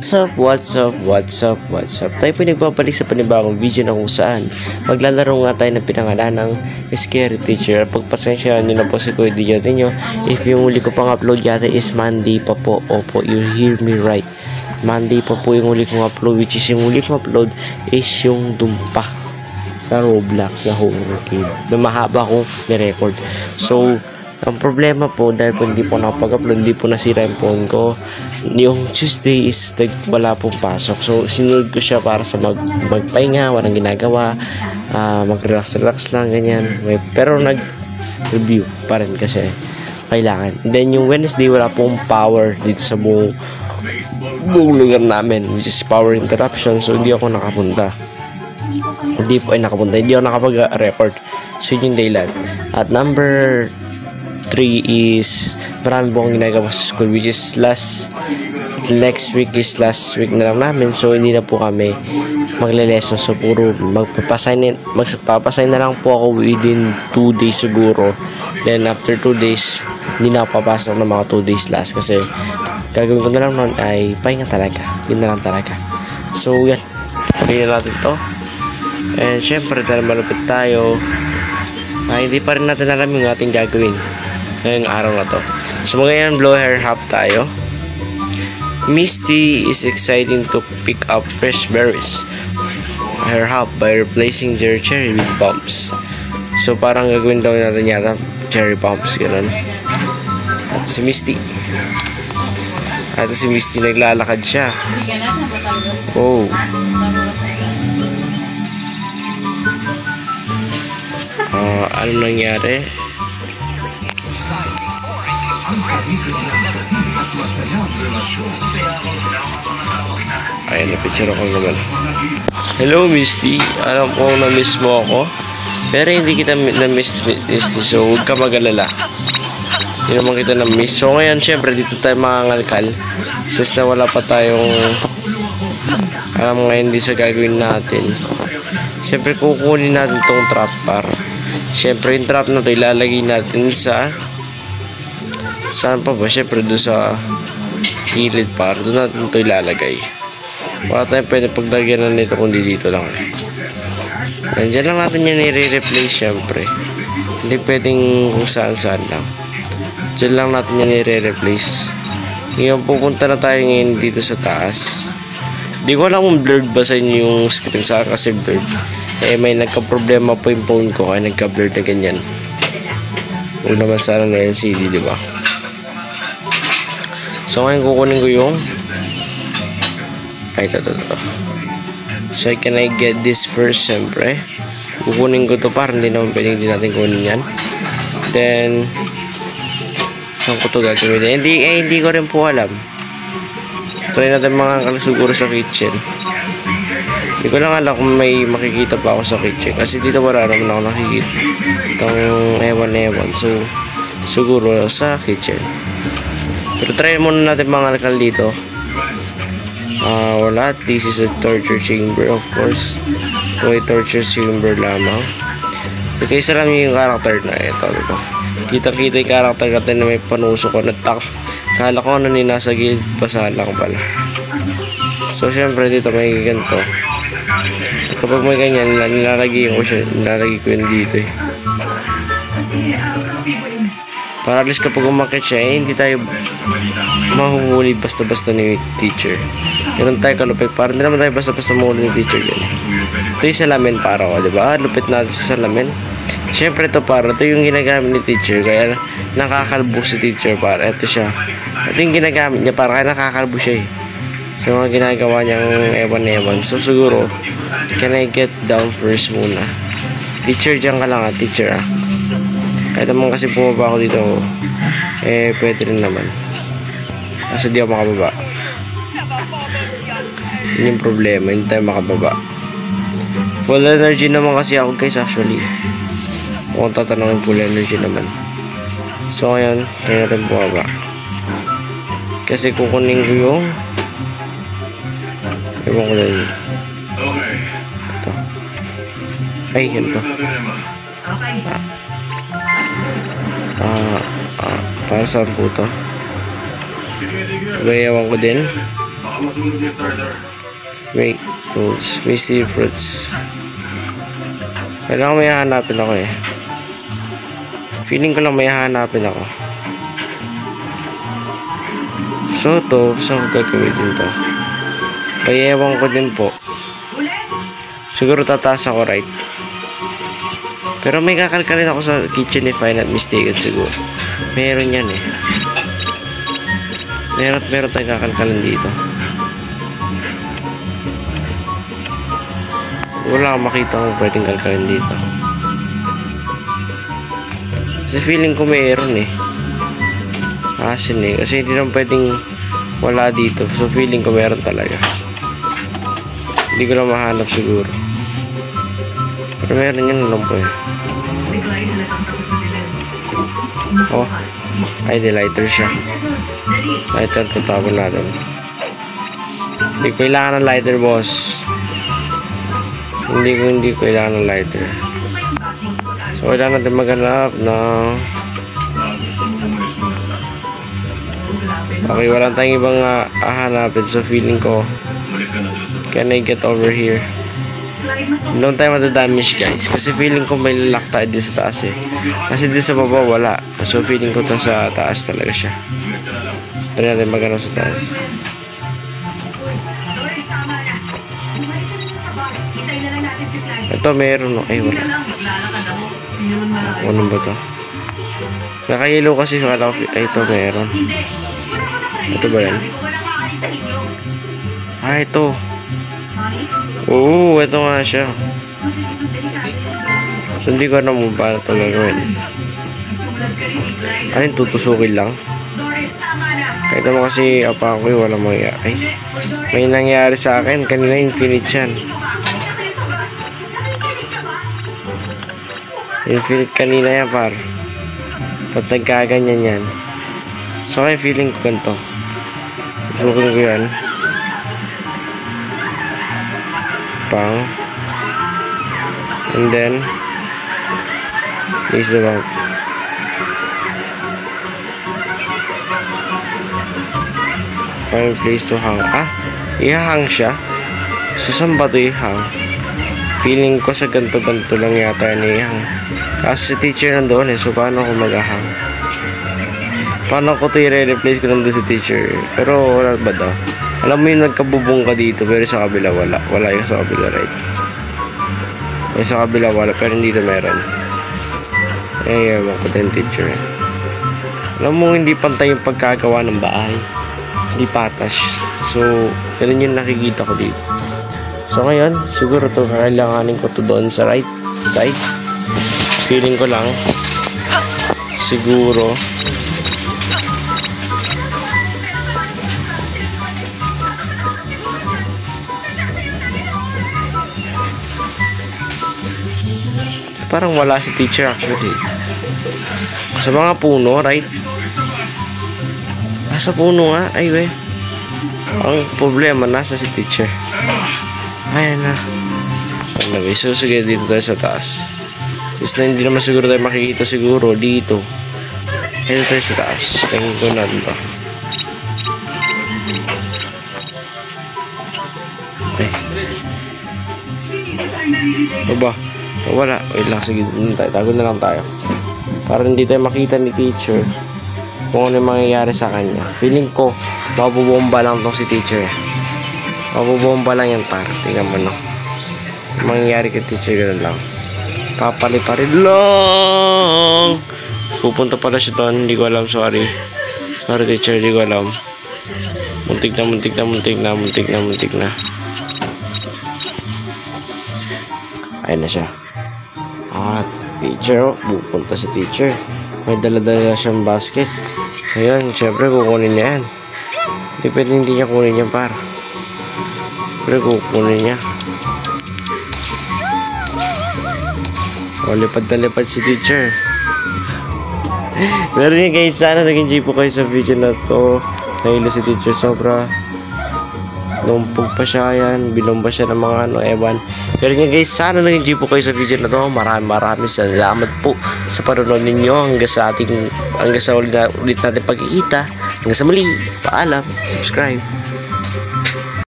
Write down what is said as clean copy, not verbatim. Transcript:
What's up? Tayo po nagbabalik sa panibagong video na kung saan maglalaro nga tayo ng pinangalan ng Scary Teacher. Pagpasensyahan nyo na po si Kuya Dion ninyo if yung huli ko pang upload yata is Monday pa po. Opo, you hear me right. Monday pa po yung huli kong upload, which is yung huli kong upload is yung dumpa sa Roblox na horror game na mahaba kong nirecord. So ang problema po, dahil po hindi po nakapag-upload, hindi po nasira yung phone ko. Yung Tuesday is wala pong pasok. So, sinunod ko siya para sa magpahinga, walang ginagawa, mag-relax lang, ganyan. Pero nag-review pa rin kasi kailangan. Then, yung Wednesday, wala pong power dito sa buong lugar namin, which is power interruption. So, hindi ako nakapunta. Hindi ako nakapag-record. So, yun yung daylan. At number 3 is marami po akong ginagawa sa school, which is last week na lang namin. So hindi na po kami magle-lesson. So puro magpapasign na lang po ako within 2 days siguro. Then after 2 days hindi na ako papasok ng mga 2 days last kasi gagawin ko na lang noon ay pahinga talaga. Yun na lang talaga. So yan, pagkain natin to. And syempre dahil malupit tayo, hindi pa rin natin alam yung ating gagawin ngayong araw na to. So ngayon, blow hair hop tayo. Misty is exciting to pick up fresh berries. Hair hop by replacing their cherry with bumps. So parang gagawin daw natin yata cherry bumps, ganun. At si Misty, naglalakad siya. Oh, ano nangyari? Ayan, na-picture ako naman. Hello Misty, alam ko na-miss mo ako, pero hindi kita na-miss Misty, so huwag ka mag-alala, hindi naman kita na-miss. So ngayon syempre dito tayo mangangalkal since na wala pa tayong alam ngayon di sa gagawin natin. Syempre kukunin natin tong trap bar. Syempre yung trap na to ilalagay natin sa saan pa ba? Syempre doon sa gilid par. Doon natin ito ilalagay. Wala tayong pwede paglagyan na nito kundi dito lang. Nandiyan lang natin yan i-replace syempre. Hindi pwedeng kung saan lang. Diyan lang natin yan i-replace. Ngayon pupunta na tayo ngayon dito sa taas. Di ko alam kung blurred ba sa inyo yung screen, sa kasi blurred. May nagka-problema po yung phone ko kaya nagka-blurred na ganyan. Huwag naman sana na LCD, diba? So ngayon kukunin ko yung ito. So can I get this first? Siyempre kukunin ko to para hindi naman pwedeng natin kunin yan. Then saan ko to gagawin? Hindi ko rin po alam. Try natin mga kalusuguro sa kitchen. Hindi ko lang alam kung may makikita pa ako sa kitchen kasi dito wala naman ako nakikita itong ewan. So siguro sa kitchen. Pero try muna natin mga alkal dito. Wala. This is a torture chamber, of course. Ito ay torture chamber lamang. Okay, isa lang yung character na ito. Kita-kita yung character natin na may panuso ko na tak. Kala ko ano nasa gilid basa lang pala. So syempre dito may ganito. Kapag may ganyan, nilalagay ko yun dito eh. Para at least kapag umakit siya, hindi tayo mahuhuli basta-basta ni teacher. Ganun tayo kalupit. Para hindi naman tayo basta-basta mahuli ni teacher yan. Ito yung salamin para ko, diba? Lupit natin sa salamin. Siyempre ito yung ginagamit ni teacher. Kaya nakakalbo si teacher para. Ito siya. Ito yung ginagamit niya para kaya nakakalbo siya eh. So mga ginagawa niyang ewan. So siguro, can I get down first muna? Teacher, dyan ka lang teacher ah. Kahit naman kasi bumaba ako dito, pwede rin naman. Kasi di ako makababa. Yun yung problema, hindi tayo makababa. Full energy naman kasi ako guys actually. Kung tatanungin full energy naman. So ngayon, tayo natin bumaba. Kasi kukunin ko yung ewan ko lang yun. Ito. Ay, yun to. Para saan po to? Gayawan ko din. Make tools. Misty fruits. Kailangan may hahanapin ako eh. Feeling ko lang may hahanapin ako. So to, saan ko gagamitin to? Payewan ko din po. Siguro tataas ako, right? Pero may kakalkalin ako sa kitchen if I'm not mistaken siguro. Meron yan eh. Meron tayong kakalkalin dito. Wala akong makita kung pwedeng kalkalin dito. Kasi feeling ko meron eh. Asin eh. Kasi hindi naman pwedeng wala dito. So feeling ko meron talaga. Hindi ko lang mahanap siguro. Pero meron yan, alam ko eh. Oh, ay di lighter siya. Lighter, tatapon natin. Hindi ko kailangan ng lighter, boss. Hindi ko kailangan ng lighter. So kailangan natin maghanap ng... Okay, wala tayong ibang hahanapin. So feeling ko, can I get over here? Doon tayo matadamage guys. Kasi feeling ko may lock tayo din sa taas eh. Kasi din sa baba wala. So feeling ko to sa taas talaga siya. Try natin magano sa taas. Ito meron no. Ay wala. Ano ba to? Naka-yellow kasi sa kala ko. Ay ito meron. Ito ba yan? Ah ito. Oo, ito nga siya. So, hindi ko alam kung paano ito gagawin. Ano yung tutusukin lang? Kahit naman kasi apa ko yung walang mangyari. Ay, may nangyari sa akin. Kanina infinite yan. Infinite kanina yan par. Pag nagkaganyan yan. So, kaya feeling ko ganito. Tutusukin ko yan. Pang. And then place the bank. Find place to hang. Ah, ihahang siya. So saan ba ito ihang? Feeling ko sa ganto-ganto lang yata yan ihang. Kasi si teacher nandoon eh. So paano ako mag-ahang? Paano ko ito i-replace ko nandoon si teacher? Pero wala ba daw? Alam mo yung nagkabubong ka dito pero sa kabila wala. Wala yung sa kabila, right? Yung sa kabila wala pero dito meron. Eh, ewan ko din teacher. Alam mo hindi pantay yung pagkagawa ng bahay. Hindi patas. So, ganun yung nakikita ko dito. So ngayon, siguro to kakailanganin ko to doon sa right side. Feeling ko lang. Siguro. Parang wala si teacher actually. Sa mga puno, right? Sa puno nga. Ay, we. Ang problema, nasa si teacher. Ayan na. Anyway, so sige, dito tayo sa taas. Is na hindi naman siguro tayo makikita siguro dito. Dito tayo sa taas. Tingin ko natin to. Okay. Baba. Wala. Wait lang. Sige, tago na lang tayo. Para hindi tayo makita ni teacher kung ano yung mangyayari sa kanya. Feeling ko, mabubomba lang tong si teacher. Mabubomba lang yan par. Tingnan mo no. Mangyayari kay teacher gano'n lang. Papaliparin lang. Pupunta pala siya doon. Hindi ko alam. Sorry. Sorry teacher. Hindi ko alam. Muntik na. Ayun na siya. At teacher, pupunta si teacher. May dala-dala siyang basket. Ayun, syempre kukunin niya yan. Hindi pwede hindi niya kunin yan par. Syempre kukunin niya. O, lipad na lipad si teacher. Pero yun guys, sana nag-enjoy po kayo sa video na to. Nahilo si teacher sobra. Lumpog pa siya yan. Binomba siya ng mga ano, ewan. Pero nga guys, sana nag-enjoy po kayo sa video na to. Maraming salamat po sa panonood ninyo. Hanggang sa ulit natin pagkikita. Hanggang sa muli. Paalam. Subscribe.